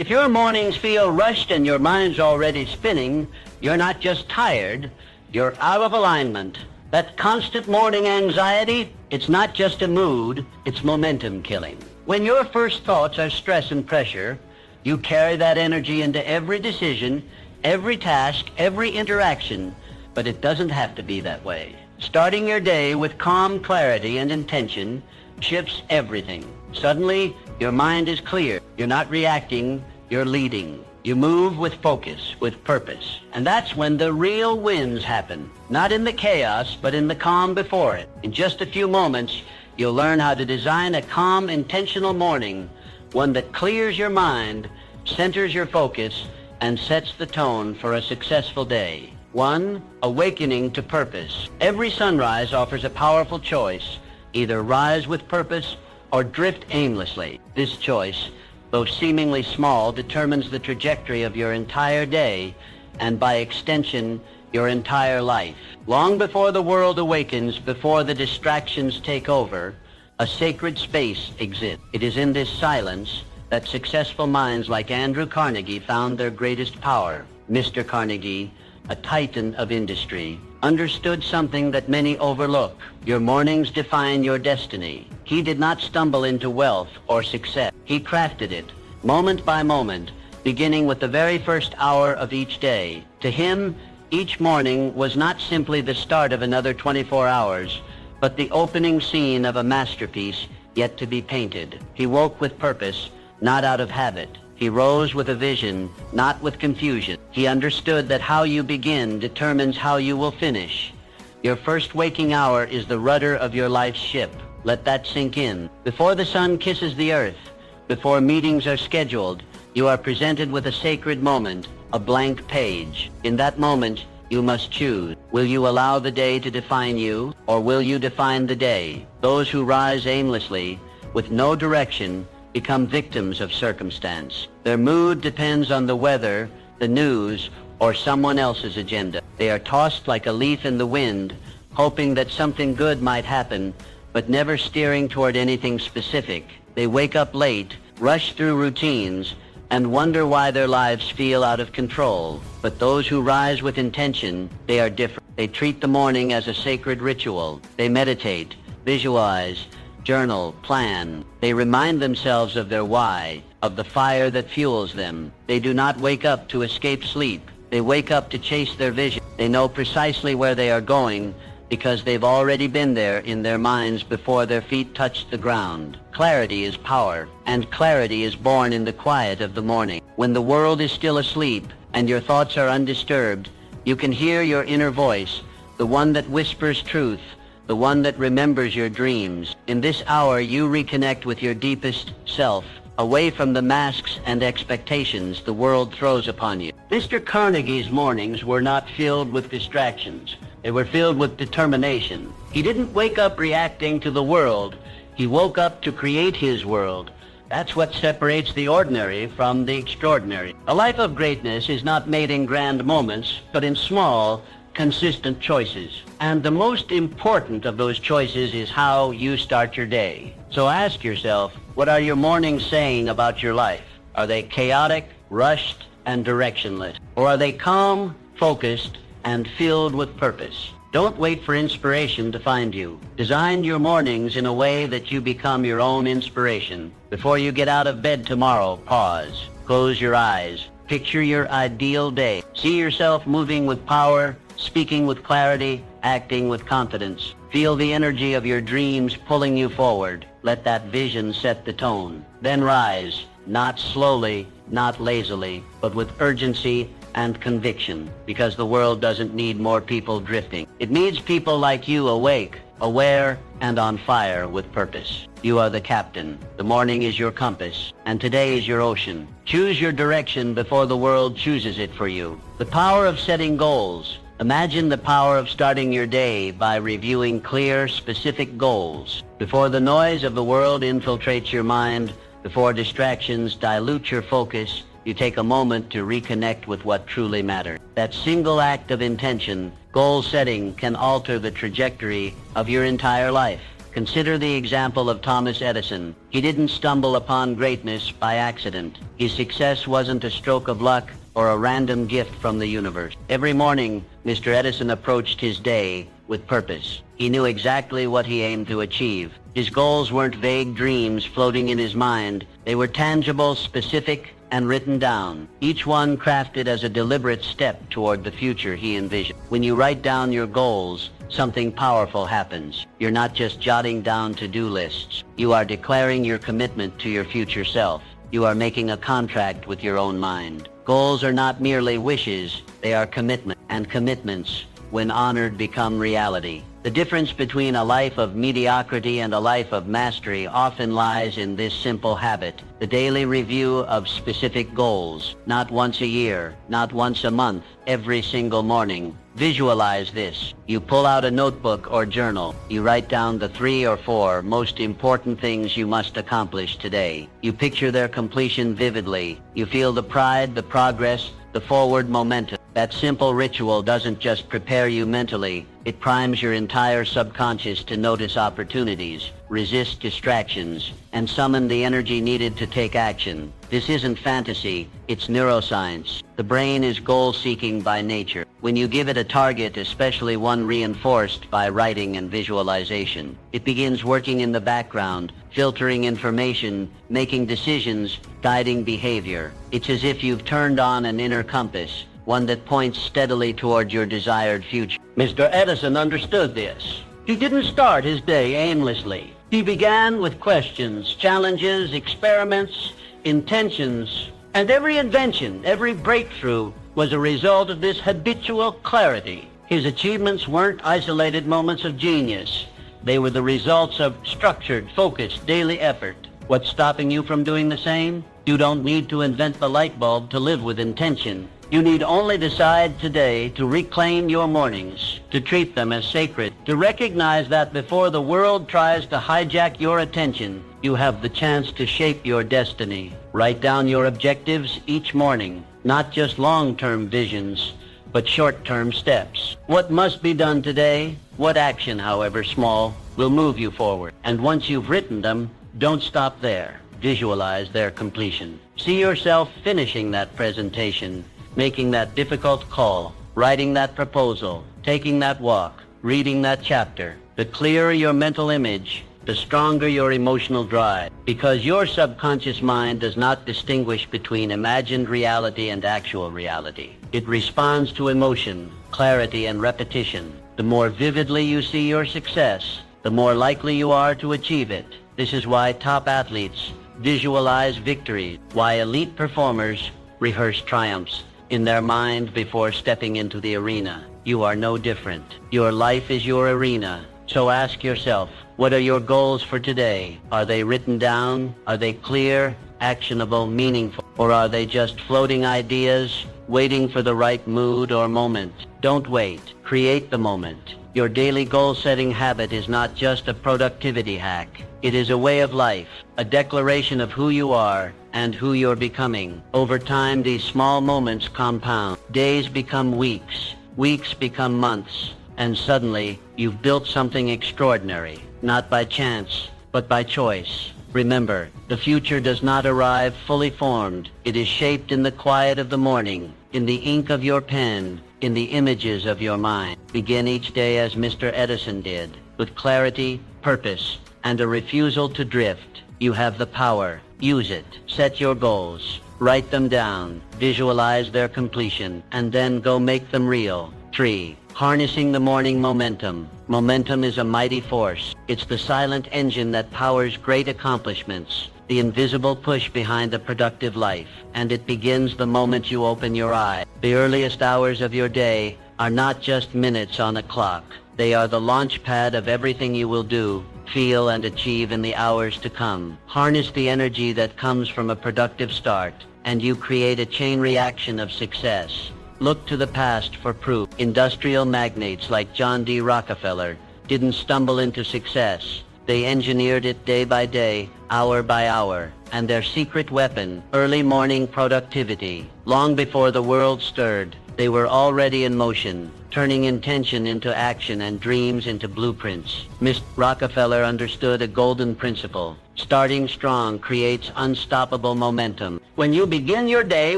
If your mornings feel rushed and your mind's already spinning, you're not just tired, you're out of alignment. That constant morning anxiety, it's not just a mood, it's momentum killing. When your first thoughts are stress and pressure, you carry that energy into every decision, every task, every interaction, but it doesn't have to be that way. Starting your day with calm clarity and intention shifts everything. Suddenly, your mind is clear. You're not reacting, you're leading. You move with focus, with purpose. And that's when the real wins happen. Not in the chaos, but in the calm before it. In just a few moments, you'll learn how to design a calm, intentional morning, one that clears your mind, centers your focus, and sets the tone for a successful day. 1. Awakening to purpose. Every sunrise offers a powerful choice. Either rise with purpose or drift aimlessly. This choice, though seemingly small, determines the trajectory of your entire day and, by extension, your entire life. Long before the world awakens, before the distractions take over, a sacred space exists. It is in this silence that successful minds like Andrew Carnegie found their greatest power. Mr. Carnegie, a titan of industry, understood something that many overlook. Your mornings define your destiny. He did not stumble into wealth or success. He crafted it, moment by moment, beginning with the very first hour of each day. To him, each morning was not simply the start of another 24 hours, but the opening scene of a masterpiece yet to be painted. He woke with purpose, not out of habit. He rose with a vision, not with confusion. He understood that how you begin determines how you will finish. Your first waking hour is the rudder of your life's ship. Let that sink in. Before the sun kisses the earth, before meetings are scheduled, you are presented with a sacred moment, a blank page. In that moment, you must choose. Will you allow the day to define you, or will you define the day? Those who rise aimlessly, with no direction, become victims of circumstance. Their mood depends on the weather, the news, or someone else's agenda. They are tossed like a leaf in the wind, hoping that something good might happen, but never steering toward anything specific. They wake up late, rush through routines, and wonder why their lives feel out of control. But those who rise with intention, they are different. They treat the morning as a sacred ritual. They meditate, visualize, journal, plan. They remind themselves of their why, of the fire that fuels them. They do not wake up to escape sleep. They wake up to chase their vision. They know precisely where they are going because they've already been there in their minds before their feet touched the ground. Clarity is power, and clarity is born in the quiet of the morning. When the world is still asleep and your thoughts are undisturbed, you can hear your inner voice, the one that whispers truth, the one that remembers your dreams. In this hour, you reconnect with your deepest self, away from the masks and expectations the world throws upon you. Mr. Carnegie's mornings were not filled with distractions. They were filled with determination. He didn't wake up reacting to the world. He woke up to create his world. That's what separates the ordinary from the extraordinary. A life of greatness is not made in grand moments, but in small, consistent choices. And the most important of those choices is how you start your day. So ask yourself, what are your mornings saying about your life? Are they chaotic, rushed, and directionless? Or are they calm, focused, and filled with purpose? Don't wait for inspiration to find you. Design your mornings in a way that you become your own inspiration. Before you get out of bed tomorrow, pause. Close your eyes. Picture your ideal day. See yourself moving with power, speaking with clarity, acting with confidence. Feel the energy of your dreams pulling you forward. Let that vision set the tone. Then rise, not slowly, not lazily, but with urgency and conviction, because the world doesn't need more people drifting. It needs people like you awake, aware, and on fire with purpose. You are the captain. The morning is your compass, and today is your ocean. Choose your direction before the world chooses it for you. The power of setting goals. Imagine the power of starting your day by reviewing clear, specific goals. Before the noise of the world infiltrates your mind, before distractions dilute your focus, you take a moment to reconnect with what truly matters. That single act of intention, goal setting, can alter the trajectory of your entire life. Consider the example of Thomas Edison. He didn't stumble upon greatness by accident. His success wasn't a stroke of luck or a random gift from the universe. Every morning, Mr. Edison approached his day with purpose. He knew exactly what he aimed to achieve. His goals weren't vague dreams floating in his mind. They were tangible, specific, and written down, each one crafted as a deliberate step toward the future he envisioned. When you write down your goals, something powerful happens. You're not just jotting down to-do lists. You are declaring your commitment to your future self. You are making a contract with your own mind. Goals are not merely wishes, they are commitments, and commitments, when honored, become reality. The difference between a life of mediocrity and a life of mastery often lies in this simple habit, the daily review of specific goals, not once a year, not once a month, every single morning. Visualize this. You pull out a notebook or journal. You write down the 3 or 4 most important things you must accomplish today. You picture their completion vividly. You feel the pride, the progress, the forward momentum. That simple ritual doesn't just prepare you mentally, it primes your entire subconscious to notice opportunities, resist distractions, and summon the energy needed to take action. This isn't fantasy, it's neuroscience. The brain is goal-seeking by nature. When you give it a target, especially one reinforced by writing and visualization, it begins working in the background, filtering information, making decisions, guiding behavior. It's as if you've turned on an inner compass, one that points steadily toward your desired future. Mr. Edison understood this. He didn't start his day aimlessly. He began with questions, challenges, experiments, intentions, and every invention, every breakthrough was a result of this habitual clarity. His achievements weren't isolated moments of genius. They were the results of structured, focused, daily effort. What's stopping you from doing the same? You don't need to invent the light bulb to live with intention. You need only decide today to reclaim your mornings, to treat them as sacred, to recognize that before the world tries to hijack your attention, you have the chance to shape your destiny. Write down your objectives each morning, not just long-term visions, but short-term steps. What must be done today, what action, however small, will move you forward. And once you've written them, don't stop there. Visualize their completion. See yourself finishing that presentation, making that difficult call, writing that proposal, taking that walk, reading that chapter. The clearer your mental image, the stronger your emotional drive, because your subconscious mind does not distinguish between imagined reality and actual reality. It responds to emotion, clarity, and repetition. The more vividly you see your success, the more likely you are to achieve it. This is why top athletes visualize victories, why elite performers rehearse triumphs in their mind before stepping into the arena. You are no different. Your life is your arena. So ask yourself, what are your goals for today? Are they written down? Are they clear, actionable, meaningful? Or are they just floating ideas, waiting for the right mood or moment? Don't wait. Create the moment. Your daily goal-setting habit is not just a productivity hack. It is a way of life, a declaration of who you are and who you're becoming. Over time, these small moments compound. Days become weeks, weeks become months, and suddenly you've built something extraordinary, not by chance, but by choice. Remember, the future does not arrive fully formed. It is shaped in the quiet of the morning, in the ink of your pen, in the images of your mind. Begin each day as Mr. Edison did, with clarity, purpose, and a refusal to drift. You have the power. Use it. Set your goals. Write them down. Visualize their completion, and then go make them real. 3. Harnessing the morning momentum. Momentum is a mighty force. It's the silent engine that powers great accomplishments, the invisible push behind a productive life, and it begins the moment you open your eye. The earliest hours of your day are not just minutes on a clock. They are the launch pad of everything you will do, feel, and achieve in the hours to come. Harness the energy that comes from a productive start, and you create a chain reaction of success. Look to the past for proof. Industrial magnates like John D. Rockefeller didn't stumble into success. They engineered it day by day, hour by hour, and their secret weapon, early morning productivity. Long before the world stirred, They were already in motion, turning intention into action and dreams into blueprints. Mr. Rockefeller understood a golden principle. Starting strong creates unstoppable momentum. When you begin your day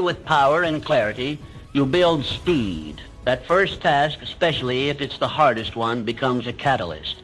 with power and clarity, you build speed. That first task, especially if it's the hardest one, becomes a catalyst.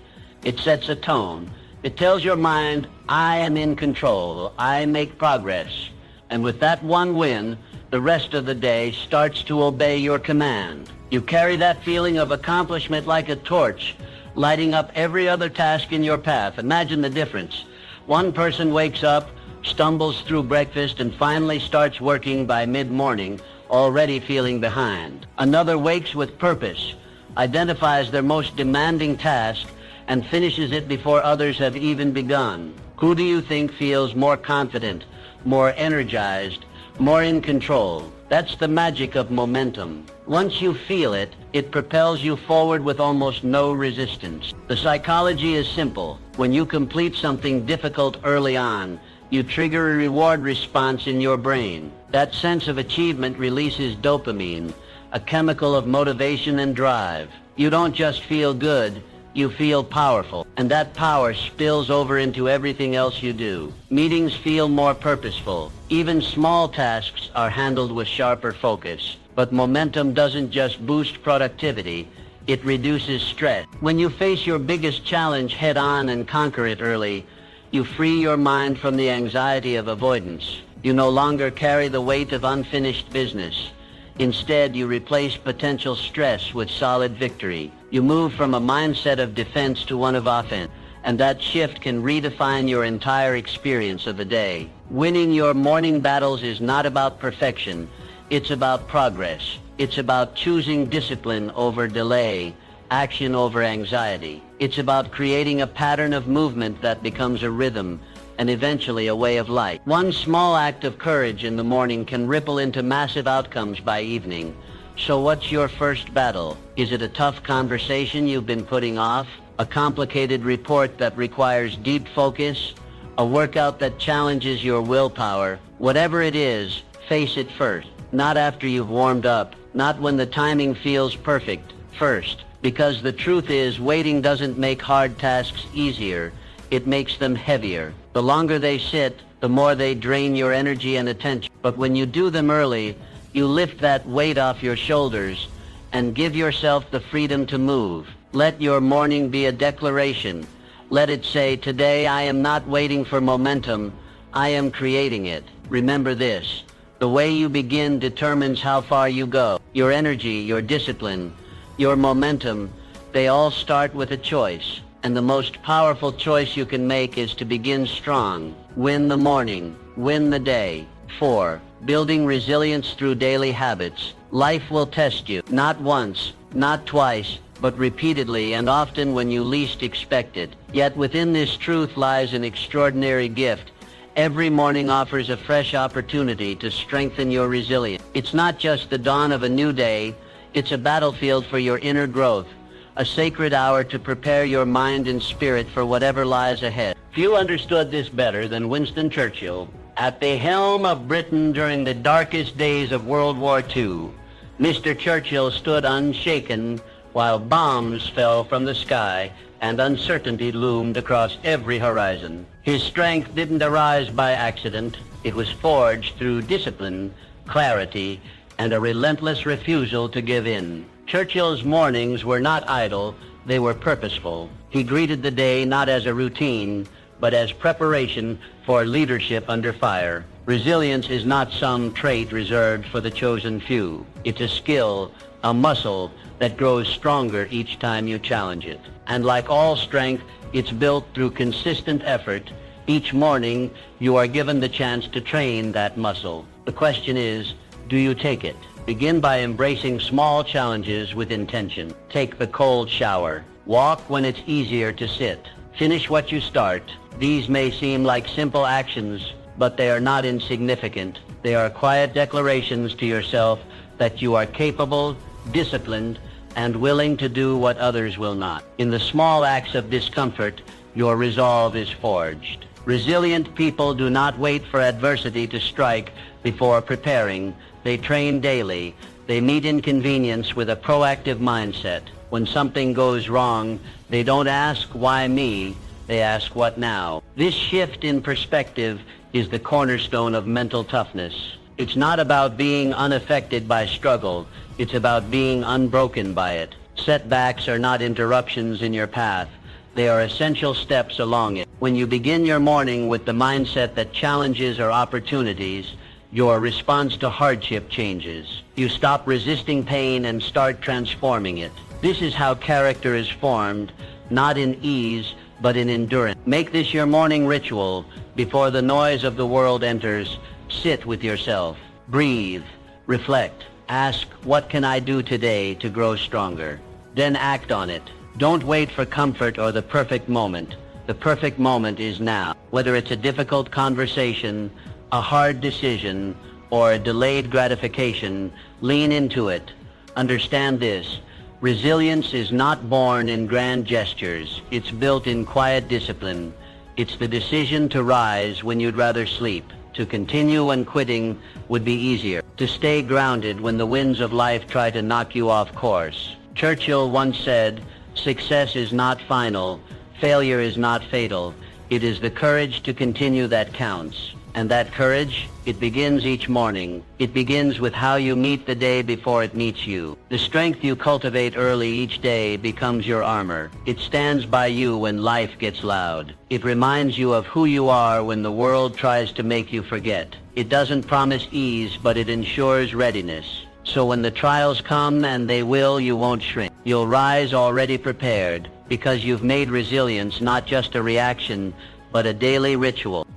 It sets a tone. It tells your mind, I am in control. I make progress. And with that one win, the rest of the day starts to obey your command. You carry that feeling of accomplishment like a torch, lighting up every other task in your path. Imagine the difference. One person wakes up, stumbles through breakfast, and finally starts working by mid-morning, already feeling behind. Another wakes with purpose, identifies their most demanding task, and finishes it before others have even begun. Who do you think feels more confident, more energized, more in control? That's the magic of momentum. Once you feel it, it propels you forward with almost no resistance. The psychology is simple. When you complete something difficult early on, you trigger a reward response in your brain. That sense of achievement releases dopamine, a chemical of motivation and drive. You don't just feel good, you feel powerful, and that power spills over into everything else you do. Meetings feel more purposeful. Even small tasks are handled with sharper focus. But momentum doesn't just boost productivity, it reduces stress. When you face your biggest challenge head on and conquer it early, you free your mind from the anxiety of avoidance. You no longer carry the weight of unfinished business. Instead, you replace potential stress with solid victory. You move from a mindset of defense to one of offense, and that shift can redefine your entire experience of the day. Winning your morning battles is not about perfection. It's about progress. It's about choosing discipline over delay, action over anxiety. It's about creating a pattern of movement that becomes a rhythm and eventually a way of life. One small act of courage in the morning can ripple into massive outcomes by evening. So what's your first battle? Is it a tough conversation you've been putting off? A complicated report that requires deep focus? A workout that challenges your willpower? Whatever it is, face it first. Not after you've warmed up. Not when the timing feels perfect. First. Because the truth is, waiting doesn't make hard tasks easier. It makes them heavier. The longer they sit, the more they drain your energy and attention. But when you do them early, you lift that weight off your shoulders and give yourself the freedom to move. Let your morning be a declaration. Let it say, today I am not waiting for momentum, I am creating it. Remember this, the way you begin determines how far you go. Your energy, your discipline, your momentum, they all start with a choice. And the most powerful choice you can make is to begin strong. Win the morning. Win the day. 4. Building resilience through daily habits. Life will test you. Not once, not twice, but repeatedly and often when you least expect it. Yet within this truth lies an extraordinary gift. Every morning offers a fresh opportunity to strengthen your resilience. It's not just the dawn of a new day. It's a battlefield for your inner growth. A sacred hour to prepare your mind and spirit for whatever lies ahead. Few understood this better than Winston Churchill. At the helm of Britain during the darkest days of World War II, Mr. Churchill stood unshaken while bombs fell from the sky and uncertainty loomed across every horizon. His strength didn't arise by accident. It was forged through discipline, clarity, and a relentless refusal to give in. Churchill's mornings were not idle, they were purposeful. He greeted the day not as a routine, but as preparation for leadership under fire. Resilience is not some trait reserved for the chosen few. It's a skill, a muscle that grows stronger each time you challenge it. And like all strength, it's built through consistent effort. Each morning, you are given the chance to train that muscle. The question is, do you take it? Begin by embracing small challenges with intention. Take the cold shower. Walk when it's easier to sit. Finish what you start. These may seem like simple actions, but they are not insignificant. They are quiet declarations to yourself that you are capable, disciplined, and willing to do what others will not. In the small acts of discomfort, your resolve is forged. Resilient people do not wait for adversity to strike before preparing. They train daily. They meet inconvenience with a proactive mindset. When something goes wrong, they don't ask, why me? They ask, what now? This shift in perspective is the cornerstone of mental toughness. It's not about being unaffected by struggle. It's about being unbroken by it. Setbacks are not interruptions in your path. They are essential steps along it. When you begin your morning with the mindset that challenges are opportunities, your response to hardship changes. You stop resisting pain and start transforming it. This is how character is formed, not in ease, but in endurance. Make this your morning ritual. Before the noise of the world enters, sit with yourself. Breathe. Reflect. Ask, what can I do today to grow stronger? Then act on it. Don't wait for comfort or the perfect moment. The perfect moment is now. Whether it's a difficult conversation, a hard decision, or a delayed gratification, lean into it. Understand this. Resilience is not born in grand gestures. It's built in quiet discipline. It's the decision to rise when you'd rather sleep. To continue when quitting would be easier. To stay grounded when the winds of life try to knock you off course. Churchill once said, "Success is not final. Failure is not fatal. It is the courage to continue that counts." And that courage, it begins each morning. It begins with how you meet the day before it meets you. The strength you cultivate early each day becomes your armor. It stands by you when life gets loud. It reminds you of who you are when the world tries to make you forget. It doesn't promise ease, but it ensures readiness. So when the trials come, and they will, you won't shrink. You'll rise already prepared, because you've made resilience not just a reaction, but a daily ritual.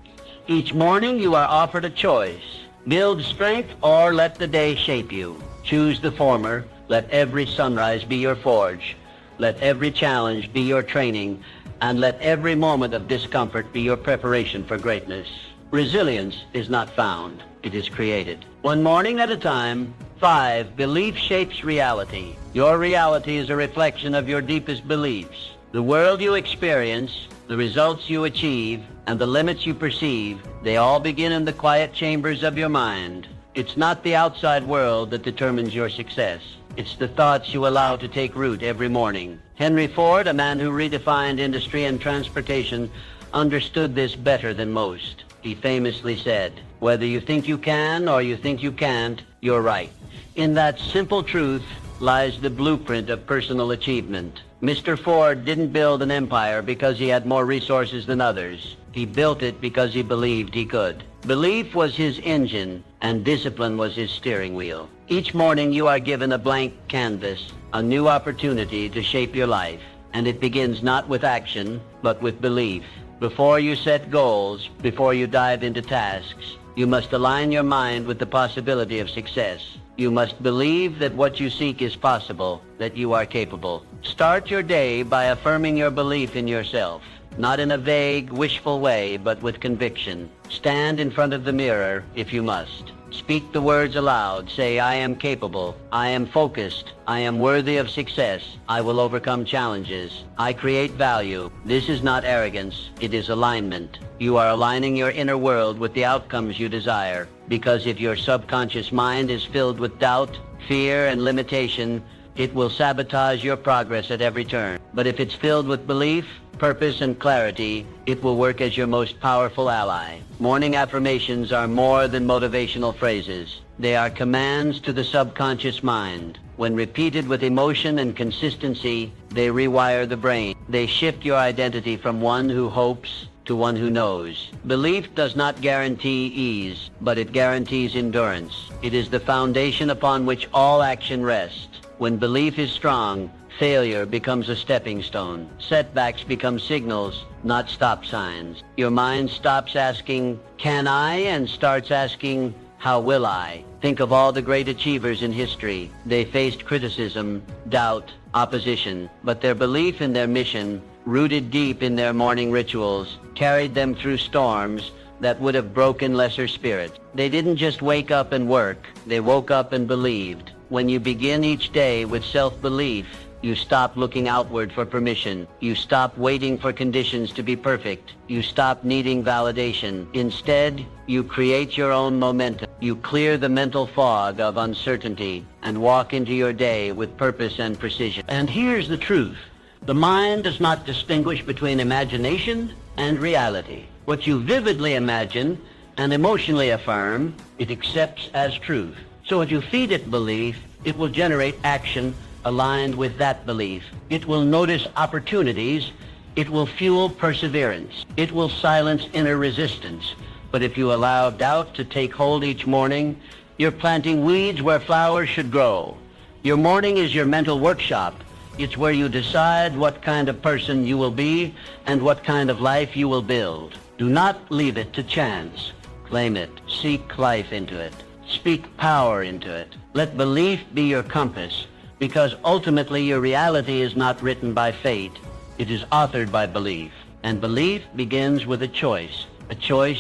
Each morning you are offered a choice. Build strength or let the day shape you. Choose the former. Let every sunrise be your forge. Let every challenge be your training. And let every moment of discomfort be your preparation for greatness. Resilience is not found. It is created. One morning at a time. 5. Belief shapes reality. Your reality is a reflection of your deepest beliefs. The world you experience, the results you achieve, and the limits you perceive, they all begin in the quiet chambers of your mind. It's not the outside world that determines your success. It's the thoughts you allow to take root every morning. Henry Ford, a man who redefined industry and transportation, understood this better than most. He famously said, "Whether you think you can or you think you can't, you're right." In that simple truth lies the blueprint of personal achievement. Mr. Ford didn't build an empire because he had more resources than others. He built it because he believed he could. Belief was his engine, and discipline was his steering wheel. Each morning you are given a blank canvas, a new opportunity to shape your life. And it begins not with action, but with belief. Before you set goals, before you dive into tasks, you must align your mind with the possibility of success. You must believe that what you seek is possible, that you are capable. Start your day by affirming your belief in yourself, not in a vague, wishful way, but with conviction. Stand in front of the mirror if you must. Speak the words aloud. Say, "I am capable. I am focused. I am worthy of success. I will overcome challenges. I create value." This is not arrogance. It is alignment. You are aligning your inner world with the outcomes you desire. Because if your subconscious mind is filled with doubt, fear, and limitation, it will sabotage your progress at every turn. But if it's filled with belief, purpose, and clarity, it will work as your most powerful ally. Morning affirmations are more than motivational phrases. They are commands to the subconscious mind. When repeated with emotion and consistency, they rewire the brain. They shift your identity from one who hopes to one who knows. Belief does not guarantee ease, but it guarantees endurance. It is the foundation upon which all action rests. When belief is strong, failure becomes a stepping stone. Setbacks become signals, not stop signs. Your mind stops asking, "Can I?" and starts asking, "How will I?" Think of all the great achievers in history. They faced criticism, doubt, opposition, but their belief in their mission, rooted deep in their morning rituals, carried them through storms that would have broken lesser spirits. They didn't just wake up and work. They woke up and believed. When you begin each day with self-belief, you stop looking outward for permission. You stop waiting for conditions to be perfect. You stop needing validation. Instead, you create your own momentum. you clear the mental fog of uncertainty and walk into your day with purpose and precision. And here's the truth. The mind does not distinguish between imagination and reality. What you vividly imagine and emotionally affirm, it accepts as truth. So if you feed it belief, it will generate action aligned with that belief. It will notice opportunities. It will fuel perseverance. It will silence inner resistance. But if you allow doubt to take hold each morning, you're planting weeds where flowers should grow. Your morning is your mental workshop. It's where you decide what kind of person you will be and what kind of life you will build. Do not leave it to chance. Claim it. Seek life into it. Speak power into it. Let belief be your compass, because ultimately your reality is not written by fate. It is authored by belief. And belief begins with a choice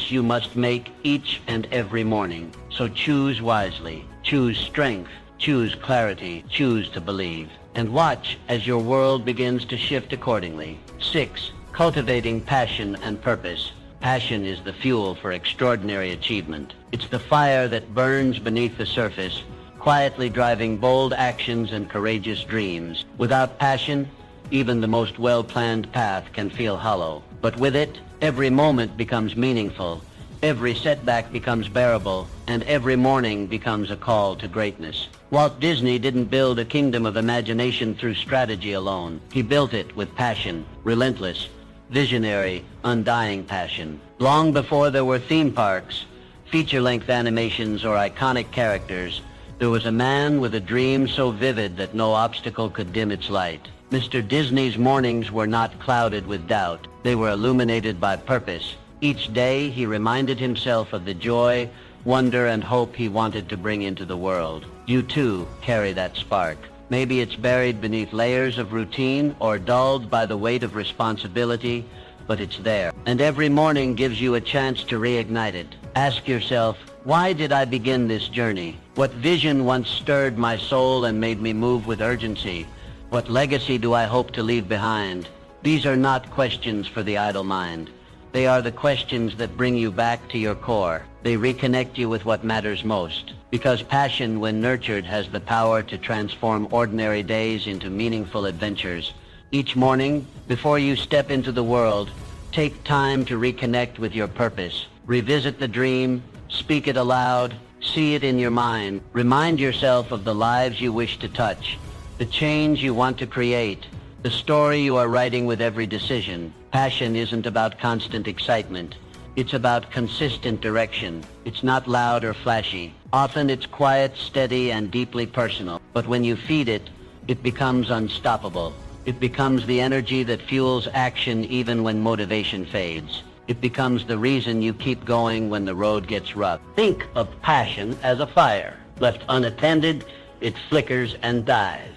you must make each and every morning. So choose wisely. Choose strength. Choose clarity. Choose to believe. And watch as your world begins to shift accordingly. 6. Cultivating passion and purpose. Passion is the fuel for extraordinary achievement. It's the fire that burns beneath the surface, quietly driving bold actions and courageous dreams. Without passion, even the most well-planned path can feel hollow. But with it, every moment becomes meaningful, every setback becomes bearable, and every morning becomes a call to greatness. Walt Disney didn't build a kingdom of imagination through strategy alone. He built it with passion, relentless, visionary, undying passion. Long before there were theme parks, feature-length animations, or iconic characters, there was a man with a dream so vivid that no obstacle could dim its light. Mr. Disney's mornings were not clouded with doubt. They were illuminated by purpose. Each day he reminded himself of the joy, wonder, and hope he wanted to bring into the world. You too carry that spark. Maybe it's buried beneath layers of routine or dulled by the weight of responsibility, but it's there. And every morning gives you a chance to reignite it. Ask yourself, why did I begin this journey? What vision once stirred my soul and made me move with urgency? What legacy do I hope to leave behind? These are not questions for the idle mind. They are the questions that bring you back to your core. They reconnect you with what matters most. Because passion, when nurtured, has the power to transform ordinary days into meaningful adventures. Each morning, before you step into the world, take time to reconnect with your purpose. Revisit the dream, speak it aloud, see it in your mind. Remind yourself of the lives you wish to touch, the change you want to create, the story you are writing with every decision. Passion isn't about constant excitement. It's about consistent direction. It's not loud or flashy. Often it's quiet, steady, and deeply personal. But when you feed it, it becomes unstoppable. It becomes the energy that fuels action even when motivation fades. It becomes the reason you keep going when the road gets rough. Think of passion as a fire. Left unattended, it flickers and dies.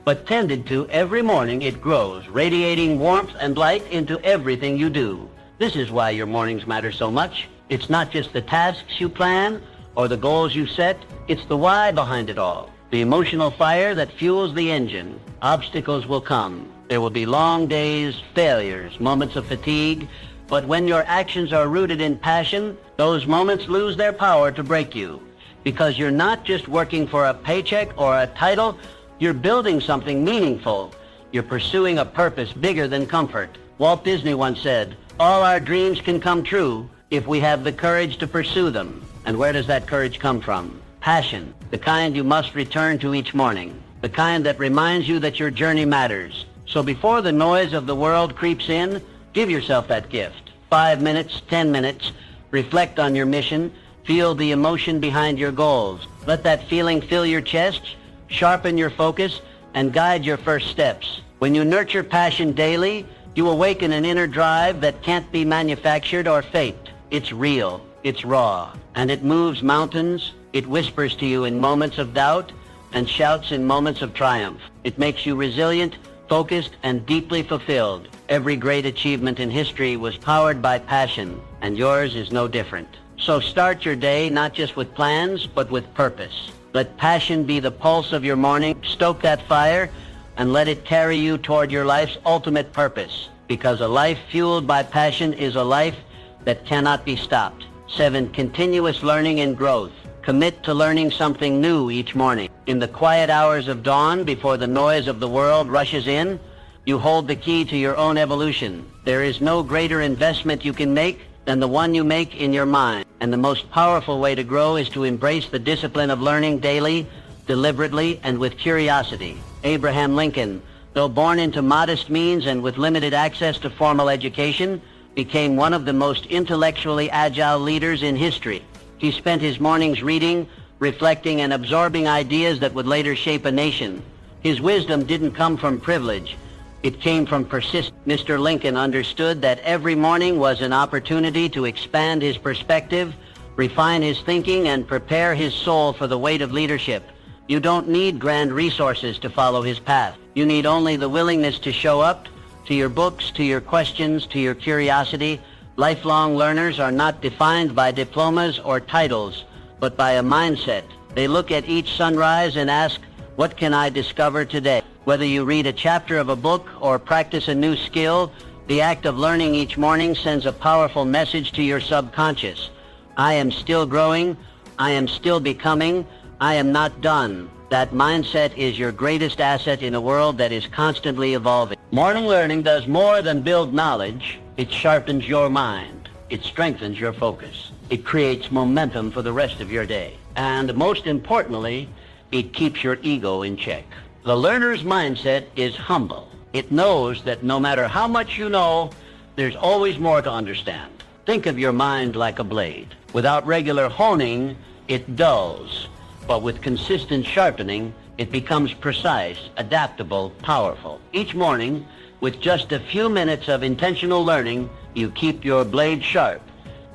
But tended to every morning, it grows, radiating warmth and light into everything you do. This is why your mornings matter so much. It's not just the tasks you plan or the goals you set. It's the why behind it all. The emotional fire that fuels the engine. Obstacles will come. There will be long days, failures, moments of fatigue. But when your actions are rooted in passion, those moments lose their power to break you. Because you're not just working for a paycheck or a title. You're building something meaningful. You're pursuing a purpose bigger than comfort. Walt Disney once said, all our dreams can come true if we have the courage to pursue them. And where does that courage come from? Passion, the kind you must return to each morning, the kind that reminds you that your journey matters. So before the noise of the world creeps in, give yourself that gift. 5 minutes, 10 minutes, reflect on your mission, feel the emotion behind your goals. Let that feeling fill your chest, sharpen your focus, and guide your first steps. When you nurture passion daily, you awaken an inner drive that can't be manufactured or faked. It's real, it's raw, and it moves mountains. It whispers to you in moments of doubt and shouts in moments of triumph. It makes you resilient, focused, and deeply fulfilled. Every great achievement in history was powered by passion, and yours is no different. So start your day not just with plans, but with purpose. Let passion be the pulse of your morning. Stoke that fire and let it carry you toward your life's ultimate purpose. Because a life fueled by passion is a life that cannot be stopped. 7. Continuous learning and growth. Commit to learning something new each morning. In the quiet hours of dawn, before the noise of the world rushes in, you hold the key to your own evolution. There is no greater investment you can make than the one you make in your mind. And the most powerful way to grow is to embrace the discipline of learning daily, deliberately, and with curiosity. Abraham Lincoln, though born into modest means and with limited access to formal education, became one of the most intellectually agile leaders in history. He spent his mornings reading, reflecting, and absorbing ideas that would later shape a nation. His wisdom didn't come from privilege. It came from persistence. Mr. Lincoln understood that every morning was an opportunity to expand his perspective, refine his thinking, and prepare his soul for the weight of leadership. You don't need grand resources to follow his path. You need only the willingness to show up, to your books, to your questions, to your curiosity. Lifelong learners are not defined by diplomas or titles, but by a mindset. They look at each sunrise and ask, what can I discover today? Whether you read a chapter of a book or practice a new skill, the act of learning each morning sends a powerful message to your subconscious. I am still growing. I am still becoming. I am not done. That mindset is your greatest asset in a world that is constantly evolving. Morning learning does more than build knowledge. It sharpens your mind. It strengthens your focus. It creates momentum for the rest of your day. And most importantly, it keeps your ego in check. The learner's mindset is humble. It knows that no matter how much you know, there's always more to understand. Think of your mind like a blade. Without regular honing, it dulls. But with consistent sharpening, it becomes precise, adaptable, powerful. Each morning, with just a few minutes of intentional learning, you keep your blade sharp.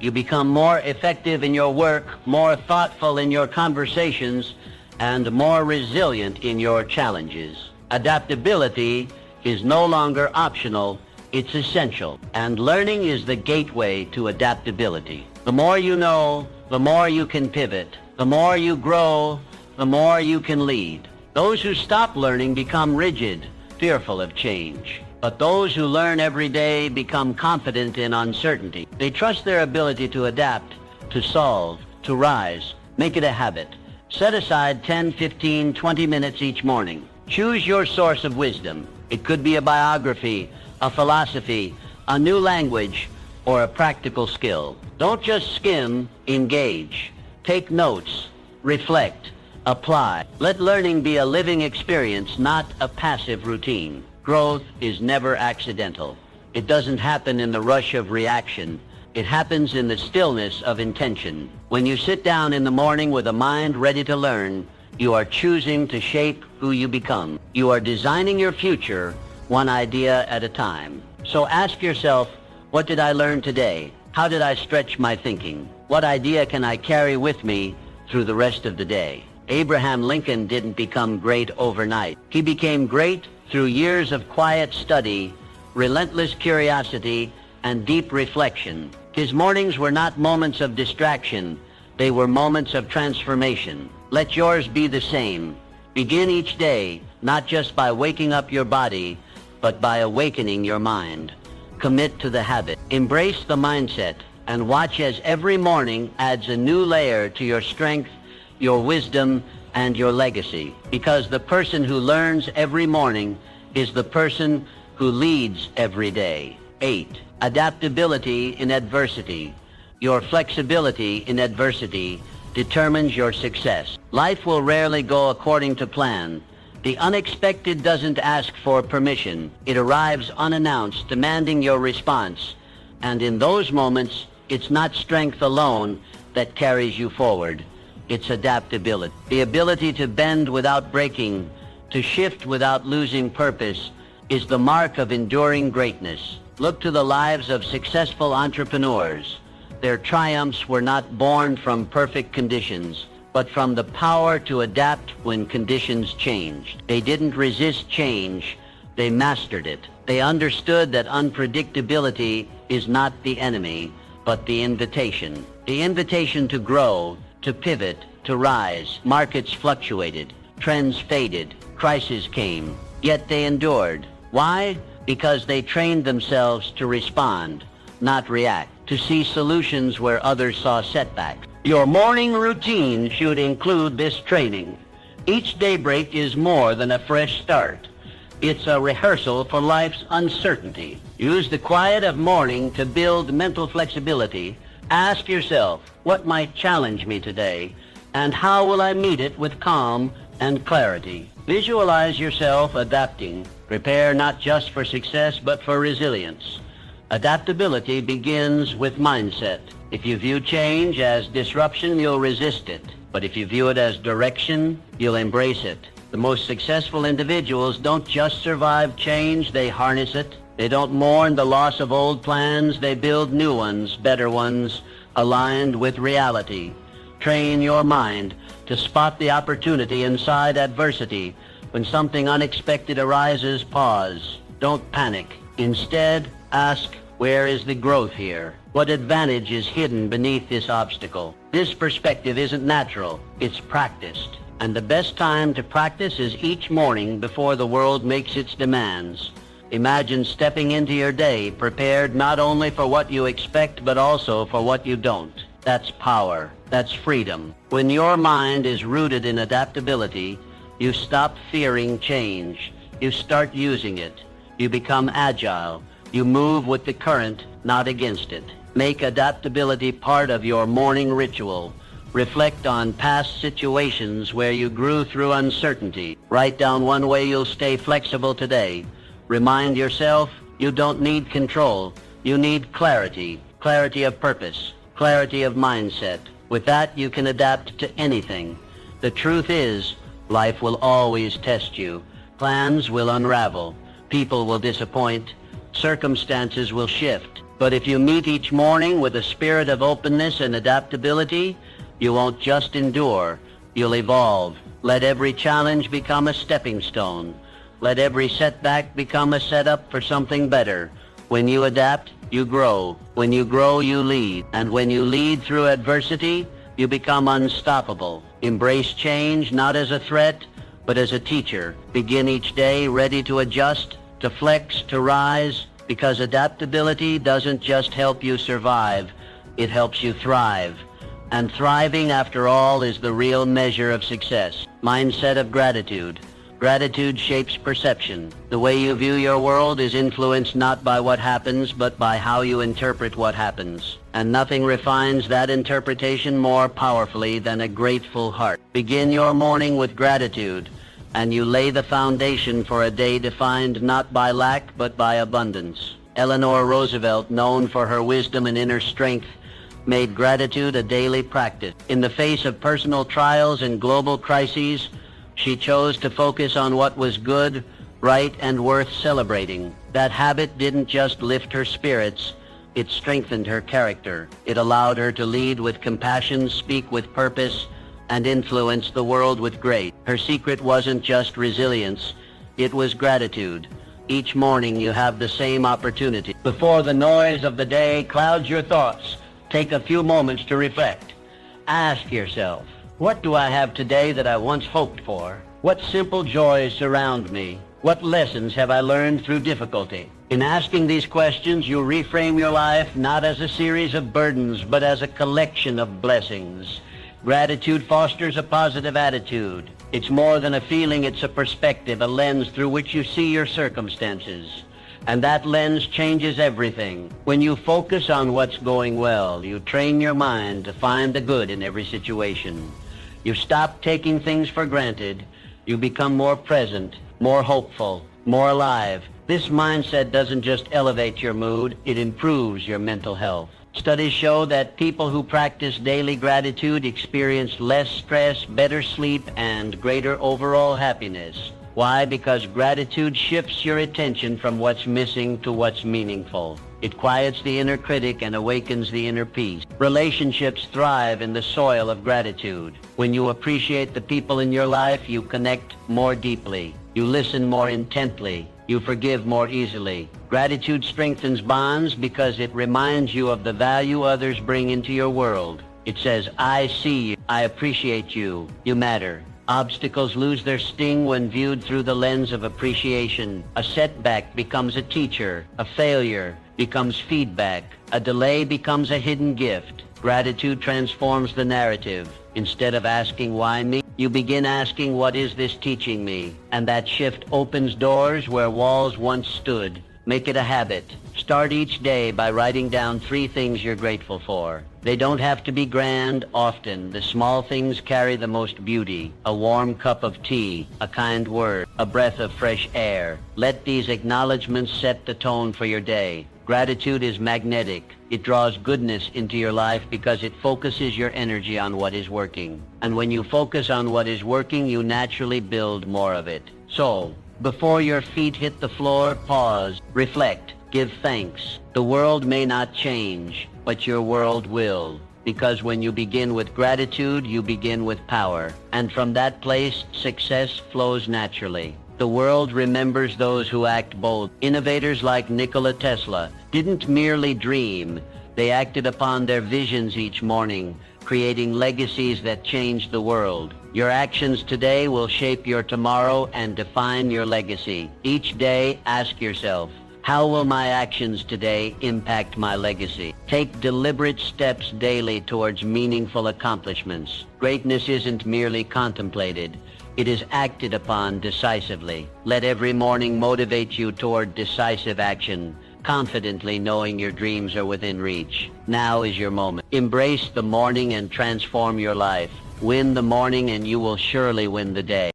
You become more effective in your work, more thoughtful in your conversations, and more resilient in your challenges. Adaptability is no longer optional, it's essential. And learning is the gateway to adaptability. The more you know, the more you can pivot. The more you grow, the more you can lead. Those who stop learning become rigid, fearful of change. But those who learn every day become confident in uncertainty. They trust their ability to adapt, to solve, to rise. Make it a habit. Set aside 10, 15, 20 minutes each morning. Choose your source of wisdom. It could be a biography, a philosophy, a new language, or a practical skill. Don't just skim, engage. Take notes, reflect, apply. Let learning be a living experience, not a passive routine. Growth is never accidental. It doesn't happen in the rush of reaction. It happens in the stillness of intention. When you sit down in the morning with a mind ready to learn, you are choosing to shape who you become. You are designing your future one idea at a time. So ask yourself, what did I learn today? How did I stretch my thinking? What idea can I carry with me through the rest of the day? Abraham Lincoln didn't become great overnight. He became great through years of quiet study, relentless curiosity, and deep reflection. His mornings were not moments of distraction. They were moments of transformation. Let yours be the same. Begin each day, not just by waking up your body, but by awakening your mind. Commit to the habit. Embrace the mindset and watch as every morning adds a new layer to your strength, your wisdom, and your legacy. Because the person who learns every morning is the person who leads every day. 8. Adaptability in adversity. Your flexibility in adversity determines your success. Life will rarely go according to plan. The unexpected doesn't ask for permission. It arrives unannounced, demanding your response. And in those moments, it's not strength alone that carries you forward. It's adaptability. The ability to bend without breaking, to shift without losing purpose, is the mark of enduring greatness. Look to the lives of successful entrepreneurs. Their triumphs were not born from perfect conditions, but from the power to adapt when conditions changed. They didn't resist change, they mastered it. They understood that unpredictability is not the enemy, but the invitation. The invitation to grow, to pivot, to rise. Markets fluctuated, trends faded, crises came, yet they endured. Why? Because they trained themselves to respond, not react, to see solutions where others saw setbacks. Your morning routine should include this training. Each daybreak is more than a fresh start. It's a rehearsal for life's uncertainty. Use the quiet of morning to build mental flexibility. Ask yourself, what might challenge me today, and how will I meet it with calm and clarity? Visualize yourself adapting. Prepare not just for success, but for resilience. Adaptability begins with mindset. If you view change as disruption, you'll resist it. But if you view it as direction, you'll embrace it. The most successful individuals don't just survive change, they harness it. They don't mourn the loss of old plans, they build new ones, better ones, aligned with reality. Train your mind to spot the opportunity inside adversity. When something unexpected arises, pause. Don't panic. Instead, ask, where is the growth here? What advantage is hidden beneath this obstacle? This perspective isn't natural, it's practiced. And the best time to practice is each morning before the world makes its demands. Imagine stepping into your day prepared not only for what you expect, but also for what you don't. That's power. That's freedom. When your mind is rooted in adaptability, you stop fearing change. You start using it. You become agile. You move with the current, not against it. Make adaptability part of your morning ritual. Reflect on past situations where you grew through uncertainty. Write down one way you'll stay flexible today. Remind yourself you don't need control. You need clarity. Clarity of purpose. Clarity of mindset. With that, you can adapt to anything. The truth is, life will always test you. Plans will unravel. People will disappoint. Circumstances will shift. But if you meet each morning with a spirit of openness and adaptability, you won't just endure, you'll evolve. Let every challenge become a stepping stone. Let every setback become a setup for something better. When you adapt, you grow. When you grow, you lead. And when you lead through adversity, you become unstoppable. Embrace change not as a threat, but as a teacher. Begin each day ready to adjust, to flex, to rise, because adaptability doesn't just help you survive, it helps you thrive. And thriving, after all, is the real measure of success. Mindset of gratitude. Gratitude shapes perception. The way you view your world is influenced not by what happens, but by how you interpret what happens. And nothing refines that interpretation more powerfully than a grateful heart. Begin your morning with gratitude, and you lay the foundation for a day defined not by lack, but by abundance. Eleanor Roosevelt, known for her wisdom and inner strength, made gratitude a daily practice. In the face of personal trials and global crises, she chose to focus on what was good, right, and worth celebrating. That habit didn't just lift her spirits, it strengthened her character. It allowed her to lead with compassion, speak with purpose, and influence the world with grace. Her secret wasn't just resilience, it was gratitude. Each morning you have the same opportunity. Before the noise of the day clouds your thoughts, take a few moments to reflect. Ask yourself, what do I have today that I once hoped for? What simple joys surround me? What lessons have I learned through difficulty? In asking these questions, you reframe your life not as a series of burdens, but as a collection of blessings. Gratitude fosters a positive attitude. It's more than a feeling, it's a perspective, a lens through which you see your circumstances. And that lens changes everything. When you focus on what's going well, you train your mind to find the good in every situation. You stop taking things for granted. You become more present, more hopeful, more alive. This mindset doesn't just elevate your mood, it improves your mental health. Studies show that people who practice daily gratitude experience less stress, better sleep, and greater overall happiness. Why? Because gratitude shifts your attention from what's missing to what's meaningful. It quiets the inner critic and awakens the inner peace. Relationships thrive in the soil of gratitude. When you appreciate the people in your life, you connect more deeply. You listen more intently. You forgive more easily. Gratitude strengthens bonds because it reminds you of the value others bring into your world. It says, I see you. I appreciate you. You matter. Obstacles lose their sting when viewed through the lens of appreciation. A setback becomes a teacher. A failure becomes feedback. A delay becomes a hidden gift. Gratitude transforms the narrative. Instead of asking why me, you begin asking what is this teaching me? And that shift opens doors where walls once stood. Make it a habit. Start each day by writing down 3 things you're grateful for. They don't have to be grand. Often, the small things carry the most beauty. A warm cup of tea, a kind word, a breath of fresh air. Let these acknowledgments set the tone for your day. Gratitude is magnetic. It draws goodness into your life because it focuses your energy on what is working. And when you focus on what is working, you naturally build more of it. So, before your feet hit the floor, pause, reflect, give thanks. The world may not change, but your world will. Because when you begin with gratitude, you begin with power. And from that place, success flows naturally. The world remembers those who act bold. Innovators like Nikola Tesla didn't merely dream. They acted upon their visions each morning, creating legacies that changed the world. Your actions today will shape your tomorrow and define your legacy. Each day, ask yourself, how will my actions today impact my legacy? Take deliberate steps daily towards meaningful accomplishments. Greatness isn't merely contemplated. It is acted upon decisively. Let every morning motivate you toward decisive action, confidently knowing your dreams are within reach. Now is your moment. Embrace the morning and transform your life. Win the morning and you will surely win the day.